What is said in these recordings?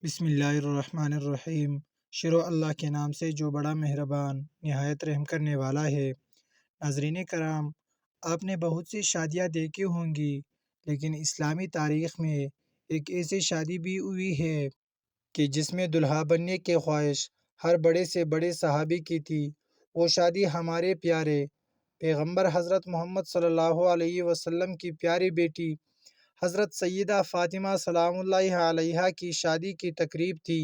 بسم اللہ الرحمن الرحیم۔ شروع اللہ کے نام سے جو بڑا مہربان نہایت رحم کرنے والا ہے۔ ناظرین کرام، آپ نے بہت سی شادیاں دیکھی ہوں گی، لیکن اسلامی تاریخ میں ایک ایسی شادی بھی ہوئی ہے کہ جس میں دلہا بننے کی خواہش ہر بڑے سے بڑے صحابی کی تھی۔ وہ شادی ہمارے پیارے پیغمبر حضرت محمد صلی اللہ علیہ وسلم کی پیاری بیٹی حضرت سیدہ فاطمہ سلام اللہ علیہا کی شادی کی تقریب تھی۔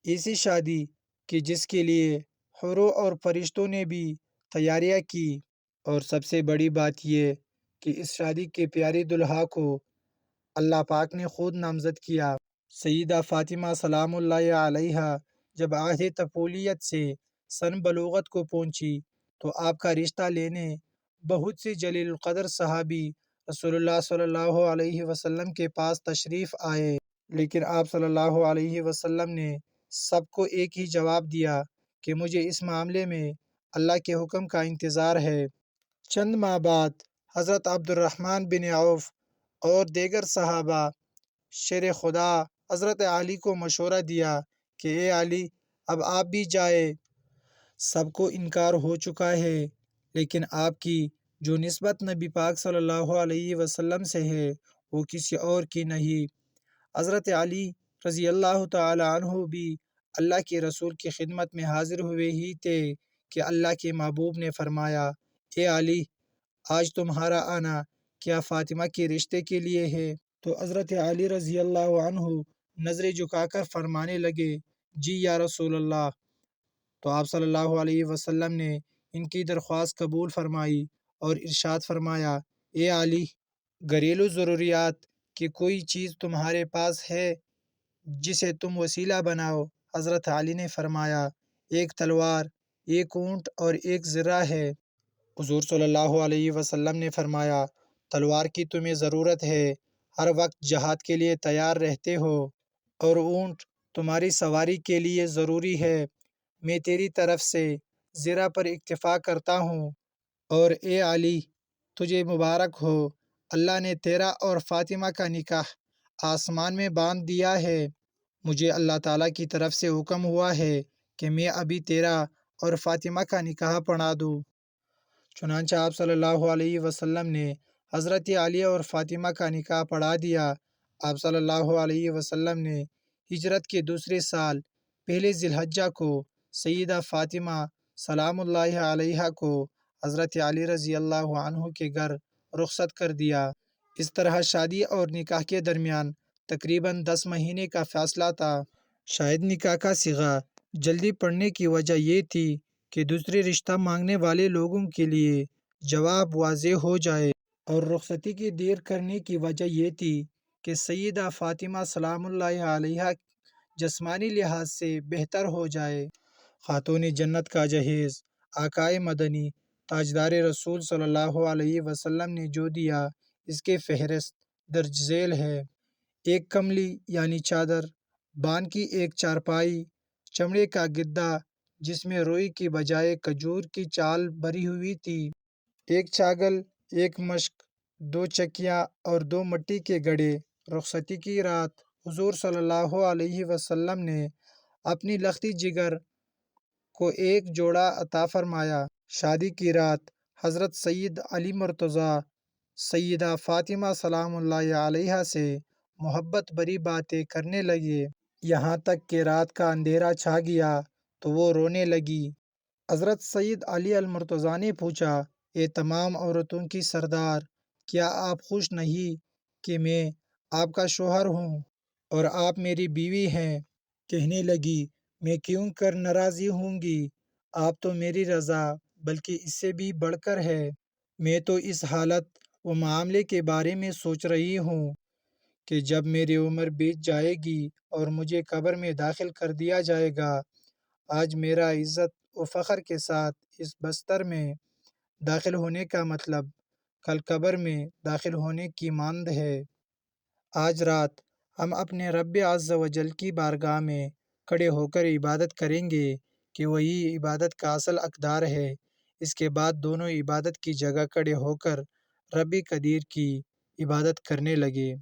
ایسی شادی کہ جس کے لیے حوروں اور فرشتوں نے بھی تیاریاں کی، اور سب سے بڑی بات یہ کہ اس شادی کے پیاری دلہا کو اللہ پاک نے خود نامزد کیا۔ سیدہ فاطمہ سلام اللہ علیہا جب عہد طفولیت سے سن بلوغت کو پہنچی تو آپ کا رشتہ لینے بہت سے جلیل القدر صحابی رسول اللہ صلی اللہ علیہ وسلم کے پاس تشریف آئے، لیکن آپ صلی اللہ علیہ وسلم نے سب کو ایک ہی جواب دیا کہ مجھے اس معاملے میں اللہ کے حکم کا انتظار ہے۔ چند ماہ بعد حضرت عبد الرحمن بن عوف اور دیگر صحابہ شیر خدا حضرت علی کو مشورہ دیا کہ اے علی، اب آپ بھی جائے، سب کو انکار ہو چکا ہے، لیکن آپ کی جو نسبت نبی پاک صلی اللہ علیہ وسلم سے ہے وہ کسی اور کی نہیں۔ حضرت علی رضی اللہ تعالی عنہ بھی اللہ کے رسول کی خدمت میں حاضر ہوئے ہی تھے کہ اللہ کے محبوب نے فرمایا، اے علی، آج تمہارا آنا کیا فاطمہ کے رشتے کے لیے ہے؟ تو حضرت علی رضی اللہ عنہ نظریں جھکا کر فرمانے لگے، جی یا رسول اللہ۔ تو آپ صلی اللہ علیہ وسلم نے ان کی درخواست قبول فرمائی اور ارشاد فرمایا، اے علی، گھریلو ضروریات کی کوئی چیز تمہارے پاس ہے جسے تم وسیلہ بناؤ؟ حضرت علی نے فرمایا، ایک تلوار، ایک اونٹ اور ایک زرہ ہے۔ حضور صلی اللہ علیہ وسلم نے فرمایا، تلوار کی تمہیں ضرورت ہے، ہر وقت جہاد کے لیے تیار رہتے ہو، اور اونٹ تمہاری سواری کے لیے ضروری ہے۔ میں تیری طرف سے زرہ پر اکتفا کرتا ہوں، اور اے علی، تجھے مبارک ہو، اللہ نے تیرا اور فاطمہ کا نکاح آسمان میں باندھ دیا ہے۔ مجھے اللہ تعالیٰ کی طرف سے حکم ہوا ہے کہ میں ابھی تیرا اور فاطمہ کا نکاح پڑھا دوں۔ چنانچہ آپ صلی اللہ علیہ وسلم نے حضرت علی اور فاطمہ کا نکاح پڑھا دیا۔ آپ صلی اللہ علیہ وسلم نے ہجرت کے دوسرے سال پہلے ذی الحجہ کو سیدہ فاطمہ سلام اللہ علیہا کو حضرت علی رضی اللہ عنہ کے گھر رخصت کر دیا۔ اس طرح شادی اور نکاح کے درمیان تقریباً 10 مہینے کا فاصلہ تھا۔ شاید نکاح کا صیغہ جلدی پڑنے کی وجہ یہ تھی کہ دوسرے رشتہ مانگنے والے لوگوں کے لیے جواب واضح ہو جائے، اور رخصتی کی دیر کرنے کی وجہ یہ تھی کہ سیدہ فاطمہ سلام اللہ علیہا جسمانی لحاظ سے بہتر ہو جائے۔ خاتون جنت کا جہیز آقائے مدنی تاجدار رسول صلی اللہ علیہ وسلم نے جو دیا، اس کی فہرست درج ذیل ہے۔ ایک کملی یعنی چادر، بان کی ایک چارپائی، چمڑے کا گدا جس میں روئی کی بجائے کھجور کی چال بھری ہوئی تھی، ایک چھاگل، ایک مشک، 2 چکیاں اور 2 مٹی کے گھڑے۔ رخصتی کی رات حضور صلی اللہ علیہ وسلم نے اپنی لختی جگر کو ایک جوڑا عطا فرمایا۔ شادی کی رات حضرت سید علی مرتضیٰ سیدہ فاطمہ سلام اللہ علیہا سے محبت بھری باتیں کرنے لگے، یہاں تک کہ رات کا اندھیرا چھا گیا تو وہ رونے لگی۔ حضرت سید علی المرتضیٰ نے پوچھا، اے تمام عورتوں کی سردار، کیا آپ خوش نہیں کہ میں آپ کا شوہر ہوں اور آپ میری بیوی ہیں؟ کہنے لگی، میں کیوں کر ناراضی ہوں گی، آپ تو میری رضا بلکہ اس سے بھی بڑھ کر ہے۔ میں تو اس حالت و معاملے کے بارے میں سوچ رہی ہوں کہ جب میری عمر بیت جائے گی اور مجھے قبر میں داخل کر دیا جائے گا، آج میرا عزت و فخر کے ساتھ اس بستر میں داخل ہونے کا مطلب کل قبر میں داخل ہونے کی مانند ہے۔ آج رات ہم اپنے رب عز و جل کی بارگاہ میں کھڑے ہو کر عبادت کریں گے کہ وہی عبادت کا اصل حقدار ہے۔ اس کے بعد دونوں عبادت کی جگہ کھڑے ہو کر رب قدیر کی عبادت کرنے لگے۔